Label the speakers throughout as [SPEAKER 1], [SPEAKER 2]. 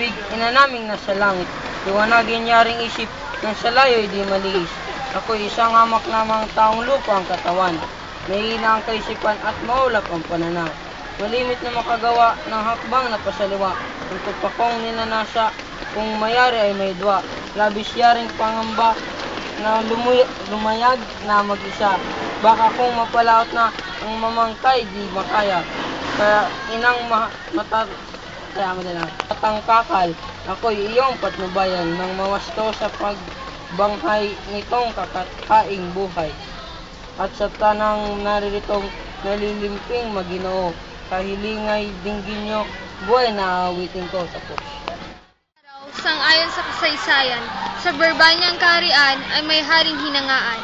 [SPEAKER 1] pag-ibig, inanaming nasa langit. Liwanagin niya ring isip, nang sa layo'y di malihis. Ako'y isang hamak lamang taong lupa ang katawan. Mahina ang kaisipan at maulap ang pananaw. Malimit na makagawa ng hakbang na pasaliwa. Ang tupakong ninanasa, kung mayari ay may dwa. Labis yaring pangamba na lumayag na mag-isa. Baka kung mapalaot na ang mamangkay, di makaya. Kaya inang matangkakal, ako'y iyong patnubayan nang mawasto sa pagbanghay nitong kakatkaing buhay. At sa tanang nariritong nalilimping Maginoo, kahilingay dinggin nyo, buhay na aawitin ko sa puso.
[SPEAKER 2] Sang-ayon sa kasaysayan, sa Berbanyang kaharian ay may haring hinangaan.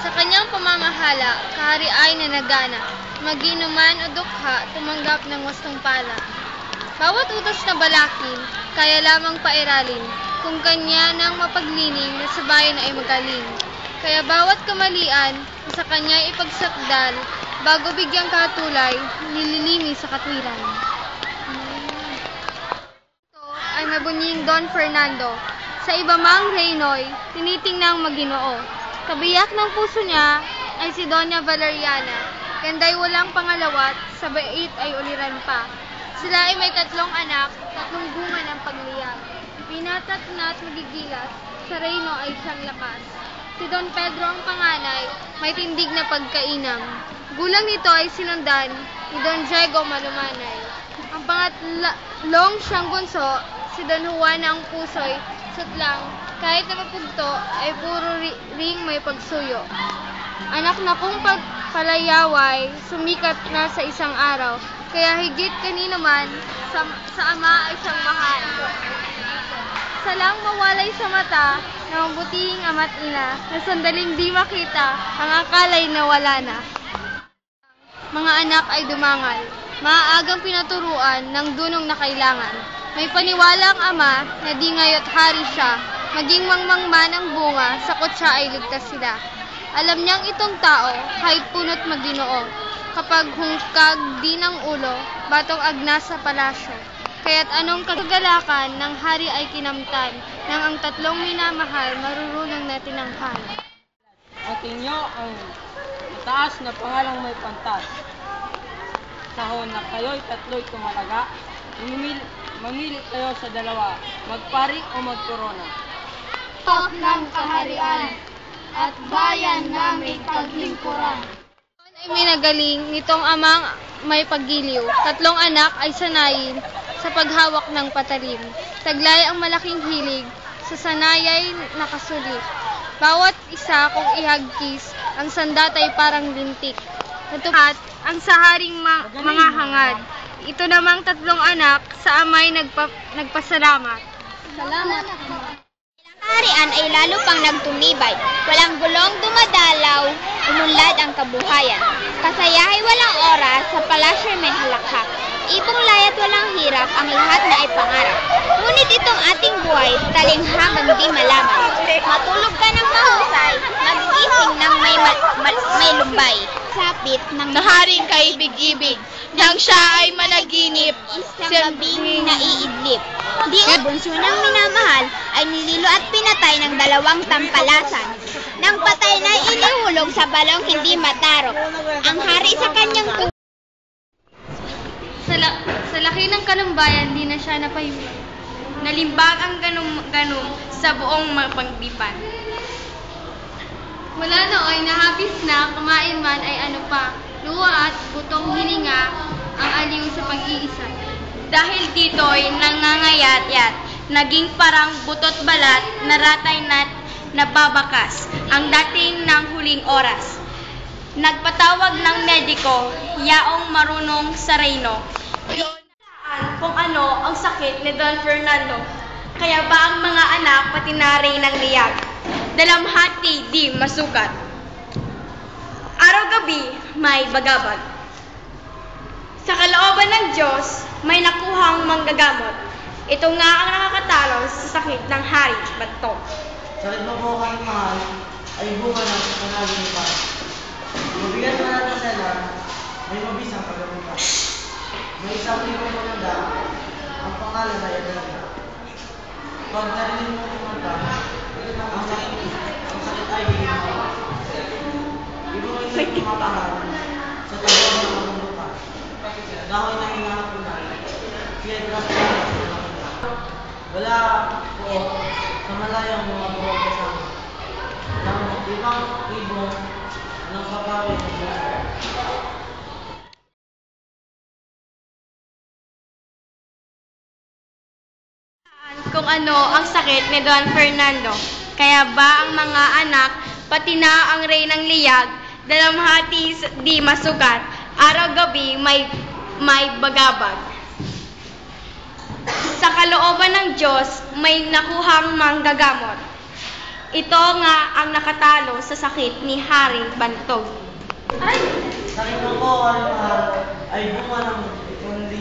[SPEAKER 2] Sa kanyang pamamahala, kahari ay nanagana, maginuman o dukha, tumanggap ng wastong pala. Bawat utos na balakin, kaya lamang pairalin, kung kanya nang mapaglining na sa bayan ay magaling. Kaya bawat kamalian, sa kanya ipagsakdal, bago bigyang katulay, nililimi sa katwiran. Ito ay mabunying Don Fernando. Sa iba mang reynoy, tinitingnang Maginoo. Kabiyak ng puso niya ay si Doña Valeriana. Ganda'y walang pangalawat, sa bait ay uliran pa. Sila ay may 3 anak, 3 bunga ng pagliyab. Binatat na't magigilas, sa reyno ay siyang lakas. Si Don Pedro ang panganay, may tindig na pagkainam. Gulang nito ay sinundan ni Don Diego Malumanay. Ang pangatlong siyang bunso, si Don Juan ang puso'y sutlang, kahit na mapugto ay puro ring may pagsuyo. Anak na kung palayaway, sumikat na sa isang araw, kaya higit kanino man, sa ama ay siyang mahal. Salang mawalay sa mata ng mabutihing ama't ina, na sandaling di makita, ang akalay na wala na. Mga anak ay dumangal, maaagang pinaturuan ng dunong na kailangan. May paniwala ang ama na di ngayo't hari siya, maging mangmang man ang bunga, sa kutsa ay ligtas sila. Alam niyang itong tao, kahit punot Maginoo, kapag hungkag di ng ulo, batong agna sa palasyo. Kaya't anong kagalakan ng hari ay kinamtan, nang ang 3 minamahal marurunong na tinangkal.
[SPEAKER 1] Atin nyo ang mataas na pangalang may pantas. Sahon na kayo'y 3'y tumalaga, mamili kayo sa 2, magpari o magkorona.
[SPEAKER 3] Top ng kaharian at bayan na may paglingkuran.
[SPEAKER 2] Ay minagaling nitong amang may paggiliw. 3 anak ay sanayin sa paghawak ng patalim. Taglay ang malaking hilig, sa sanayay nakasulit. Bawat isa kung ihagkis, ang sandat ay parang lintik. Natupat ang saharing mga hangad. Ito namang 3 anak sa amay nagpasalamat.
[SPEAKER 3] Salamat, Ama. Kaharian ay lalo pang nagtumibay. Walang gulong dumadalaw, umunlad ang kabuhayan. Kasayahay walang oras, sa palasyo may halakhak. Ibong layat walang hirap, ang lahat na ay pangarap. Ngunit itong ating buhay, talinghagang di malaman. Matulog ka ng mahusay, magigising ng may lumbay. Sapit ng
[SPEAKER 4] Naharing kaibig-ibig, nang siya ay managinip,
[SPEAKER 3] isang gabing naiidlip. Di bunso ng minamahal ay nililo at pinatay ng 2 tampalasan. Nang patay na inihulog sa balong hindi matarok. Ang hari sa kanyang
[SPEAKER 2] Sa laki ng kanumbayan, di na siya napahimik.
[SPEAKER 4] nalimbag ang ganong sa buong mapagdipan.
[SPEAKER 2] Mula nooy nahapis na, kumain man ay ano pa, luha at butong hininga ang aliw sa pag-iisa.
[SPEAKER 4] Dahil dito'y nangangayat-yat, naging parang butot balat, naratay na nababakas, ang dating ng huling oras. Nagpatawag ng mediko, yaong marunong sa reyno. Kung ano ang sakit ni Don Fernando, kaya ba ang mga anak pati na reynang niyag, dalamhati di masukat. Araw-gabi may bagabag. Sa kalooban ng Diyos, may nakuhang manggagamot. Ito nga ang nakakatalo sa sakit ng hari bato.
[SPEAKER 5] Sakit mo po kang mahal ay bunga ng panalinipan. Mabigat man natin sila, may mabisang pagkapunta. May isang libong maganda, ang pangalan ay Adela. pag narinig mo kumanta, ang sakit ay bigyan mo. Ibo mo isa'y kumatahan sa tabaw ng mga lupa. Dahon na hinahapunan, piedras na hinahapunan. Wala po sa malayang mga buwag kasama. Ng ibang ibong ng papawin ng buwan.
[SPEAKER 4] Kung ano ang sakit ni Don Fernando. Kaya ba ang mga anak, pati na ang reynang liyag, dalamhati di masukat, araw-gabi may bagabag. Sa kalooban ng Diyos, may nakuhang manggagamot. Ito nga ang nakatalo sa sakit ni Haring Bantog.
[SPEAKER 5] Sakit mo po, mahal, ay bunga ng kundi.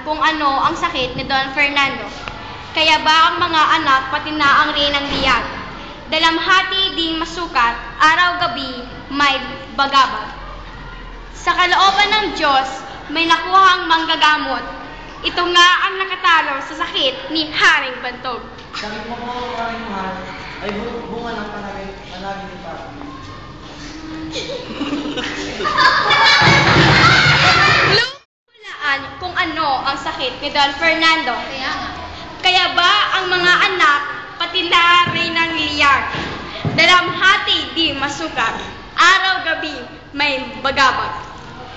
[SPEAKER 4] Kung ano ang sakit ni Don Fernando. Kaya ba ang mga anak, pati na ang reynang liyag, dalamhati ding masukat, araw-gabi may bagabag. Sa kalooban ng Diyos, may nakuhang manggagamot. Ito nga ang nakatalo sa sakit ni Haring Bantog.
[SPEAKER 5] Sakit mo po, mahal, ay bunga ng panaginipan.
[SPEAKER 4] Hulaan kung ano ang sakit ni Don Fernando. Kaya ba ang mga anak, pati na reynang liyag, dalamhati di masukat, araw-gabi may bagabag.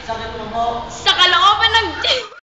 [SPEAKER 5] Sakit mo po,
[SPEAKER 4] Sa kalooban ng Diyos.